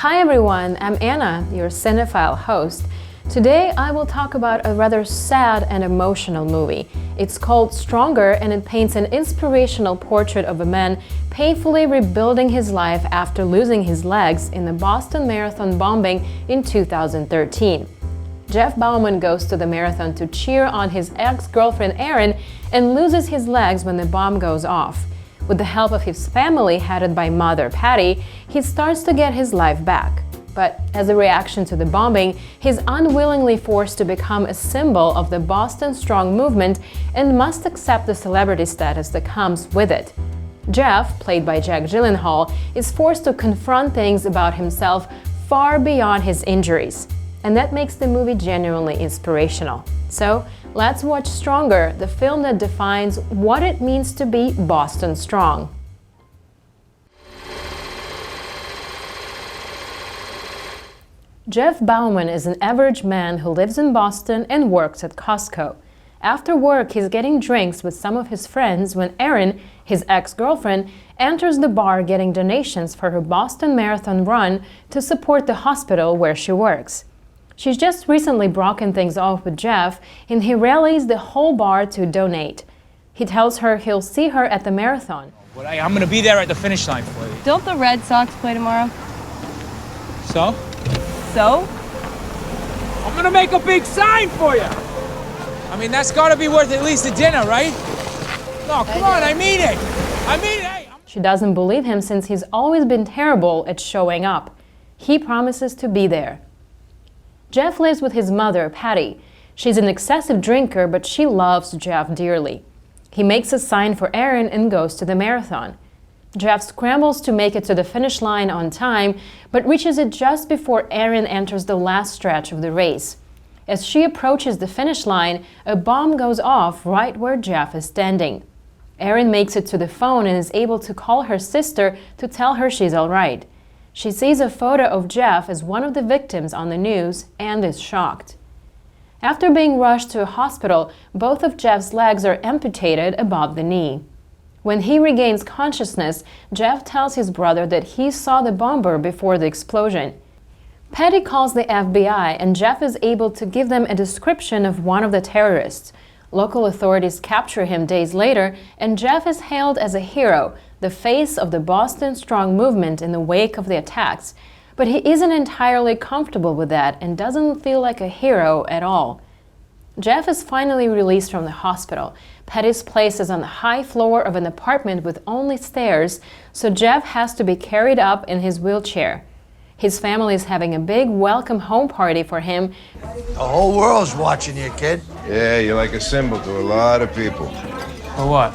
Hi everyone, I'm Anna, your cinephile host. Today I will talk about a rather sad and emotional movie. It's called Stronger and it paints an inspirational portrait of a man painfully rebuilding his life after losing his legs in the Boston Marathon bombing in 2013. Jeff Bauman goes to the marathon to cheer on his ex-girlfriend Erin and loses his legs when the bomb goes off. With the help of his family, headed by mother Patty, he starts to get his life back. But as a reaction to the bombing, he's unwillingly forced to become a symbol of the Boston Strong movement and must accept the celebrity status that comes with it. Jeff, played by Jake Gyllenhaal, is forced to confront things about himself far beyond his injuries. And that makes the movie genuinely inspirational. So, let's watch Stronger, the film that defines what it means to be Boston Strong. Jeff Bauman is an average man who lives in Boston and works at Costco. After work, he's getting drinks with some of his friends when Erin, his ex-girlfriend, enters the bar getting donations for her Boston Marathon run to support the hospital where she works. She's just recently broken things off with Jeff, and he rallies the whole bar to donate. He tells her he'll see her at the marathon. But I'm going to be there at the finish line for you. Don't the Red Sox play tomorrow? So? So? I'm going to make a big sign for you. I mean, that's got to be worth at least a dinner, right? No, come on, I mean it. I mean it. Hey, She doesn't believe him since he's always been terrible at showing up. He promises to be there. Jeff lives with his mother, Patty. She's an excessive drinker, but she loves Jeff dearly. He makes a sign for Erin and goes to the marathon. Jeff scrambles to make it to the finish line on time, but reaches it just before Erin enters the last stretch of the race. As she approaches the finish line, a bomb goes off right where Jeff is standing. Erin makes it to the phone and is able to call her sister to tell her she's all right. She sees a photo of Jeff as one of the victims on the news and is shocked. After being rushed to a hospital, both of Jeff's legs are amputated above the knee. When he regains consciousness, Jeff tells his brother that he saw the bomber before the explosion. Patty calls the FBI and Jeff is able to give them a description of one of the terrorists. Local authorities capture him days later and Jeff is hailed as a hero, the face of the Boston Strong movement in the wake of the attacks. But he isn't entirely comfortable with that and doesn't feel like a hero at all. Jeff is finally released from the hospital. Patty's place is on the high floor of an apartment with only stairs, so Jeff has to be carried up in his wheelchair. His family is having a big welcome home party for him. The whole world's watching you, kid. Yeah, you're like a symbol to a lot of people. for what?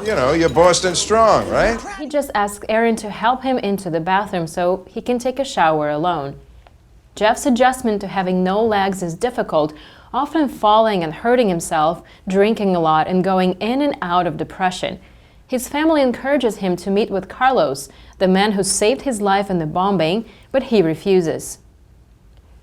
You know, you're Boston Strong, right? He just asks Erin to help him into the bathroom so he can take a shower alone. Jeff's adjustment to having no legs is difficult, often falling and hurting himself, drinking a lot, and going in and out of depression. His family encourages him to meet with Carlos, the man who saved his life in the bombing, but he refuses.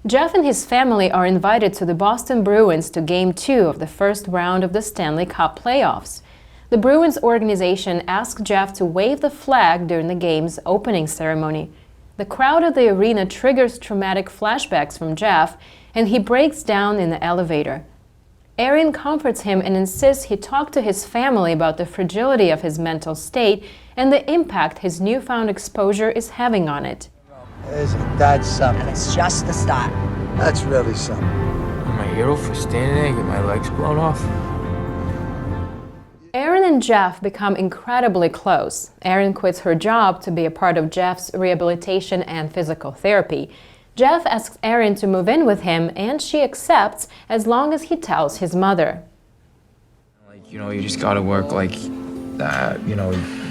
Jeff and his family are invited to the Boston Bruins to Game 2 of the first round of the Stanley Cup playoffs. The Bruins organization asked Jeff to wave the flag during the game's opening ceremony. The crowd at the arena triggers traumatic flashbacks from Jeff, and he breaks down in the elevator. Erin comforts him and insists he talk to his family about the fragility of his mental state and the impact his newfound exposure is having on it. Isn't that something? It's just the start. That's really something. I'm a hero for standing there and get my legs blown off. Erin and Jeff become incredibly close. Erin quits her job to be a part of Jeff's rehabilitation and physical therapy. Jeff asks Erin to move in with him, and she accepts as long as he tells his mother. You just gotta work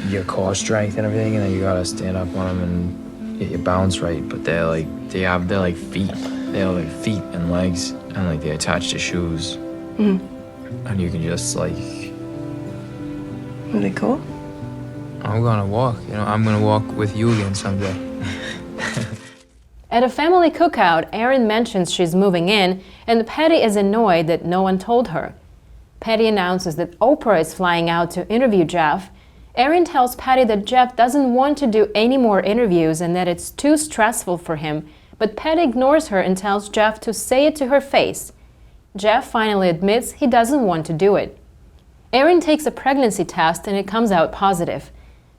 your core strength and everything, and then you gotta stand up on them and get your balance right. But they're like feet. They have like feet and legs, and they're attached to shoes. And you can just Really cool. I'm gonna walk. I'm gonna walk with you again someday. At a family cookout, Erin mentions she's moving in, and Patty is annoyed that no one told her. Patty announces that Oprah is flying out to interview Jeff. Erin tells Patty that Jeff doesn't want to do any more interviews and that it's too stressful for him, but Patty ignores her and tells Jeff to say it to her face. Jeff finally admits he doesn't want to do it. Erin takes a pregnancy test and it comes out positive.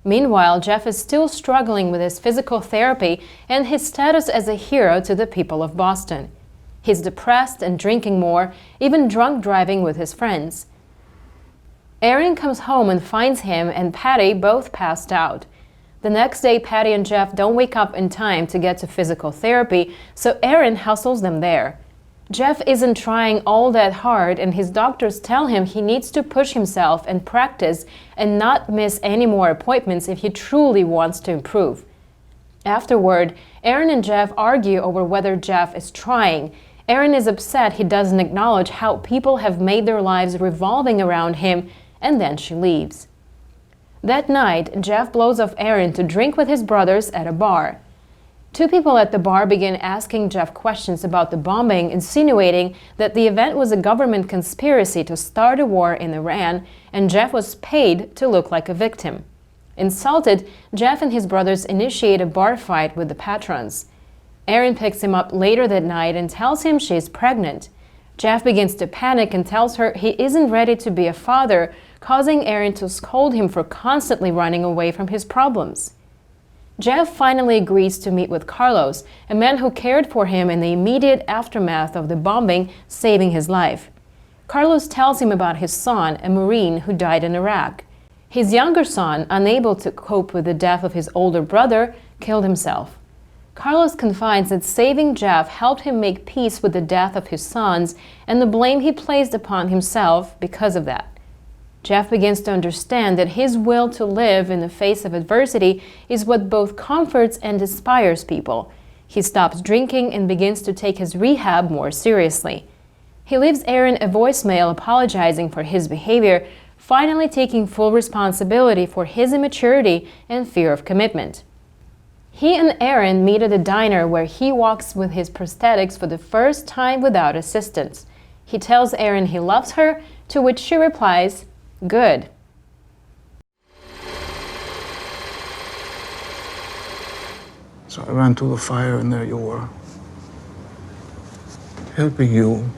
Meanwhile, Jeff is still struggling with his physical therapy and his status as a hero to the people of Boston. He's depressed and drinking more, even drunk driving with his friends. Erin comes home and finds him and Patty both passed out. The next day, Patty and Jeff don't wake up in time to get to physical therapy, so Erin hustles them there. Jeff isn't trying all that hard, and his doctors tell him he needs to push himself and practice and not miss any more appointments if he truly wants to improve. Afterward, Erin and Jeff argue over whether Jeff is trying. Erin is upset he doesn't acknowledge how people have made their lives revolving around him, and then she leaves. That night, Jeff blows off Erin to drink with his brothers at a bar. Two people at the bar begin asking Jeff questions about the bombing, insinuating that the event was a government conspiracy to start a war in Iran, and Jeff was paid to look like a victim. Insulted, Jeff and his brothers initiate a bar fight with the patrons. Erin picks him up later that night and tells him she's pregnant. Jeff begins to panic and tells her he isn't ready to be a father, causing Erin to scold him for constantly running away from his problems. Jeff finally agrees to meet with Carlos, a man who cared for him in the immediate aftermath of the bombing, saving his life. Carlos tells him about his son, a Marine who died in Iraq. His younger son, unable to cope with the death of his older brother, killed himself. Carlos confides that saving Jeff helped him make peace with the death of his sons and the blame he placed upon himself because of that. Jeff begins to understand that his will to live in the face of adversity is what both comforts and inspires people. He stops drinking and begins to take his rehab more seriously. He leaves Erin a voicemail apologizing for his behavior, finally taking full responsibility for his immaturity and fear of commitment. He and Erin meet at a diner where he walks with his prosthetics for the first time without assistance. He tells Erin he loves her, to which she replies, "Good." So I ran to the fire and there you were. Helping you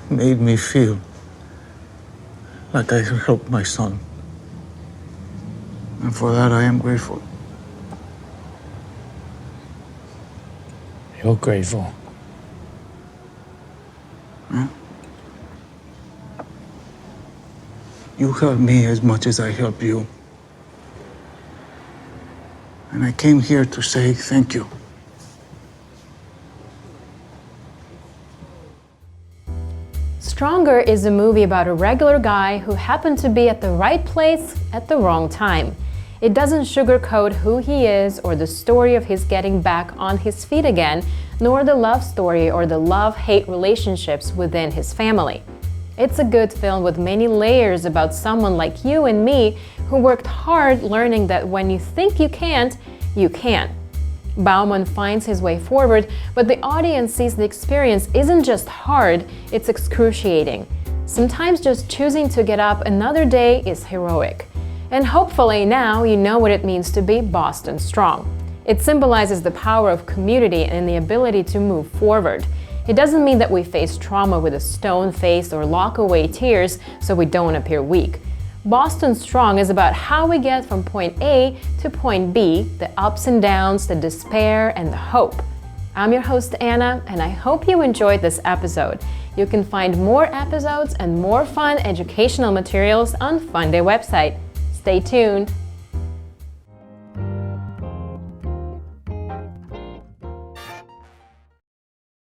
made me feel like I could help my son. And for that I am grateful. You're grateful. Huh? You help me as much as I help you. And I came here to say thank you. Stronger is a movie about a regular guy who happened to be at the right place at the wrong time. It doesn't sugarcoat who he is or the story of his getting back on his feet again, nor the love story or the love-hate relationships within his family. It's a good film with many layers about someone like you and me who worked hard learning that when you think you can't, you can. Bauman finds his way forward, but the audience sees the experience isn't just hard, it's excruciating. Sometimes just choosing to get up another day is heroic. And hopefully now you know what it means to be Boston strong. It symbolizes the power of community and the ability to move forward. It doesn't mean that we face trauma with a stone face or lock away tears so we don't appear weak. Boston Strong is about how we get from point A to point B, the ups and downs, the despair, and the hope. I'm your host, Anna, and I hope you enjoyed this episode. You can find more episodes and more fun educational materials on Funday website. Stay tuned.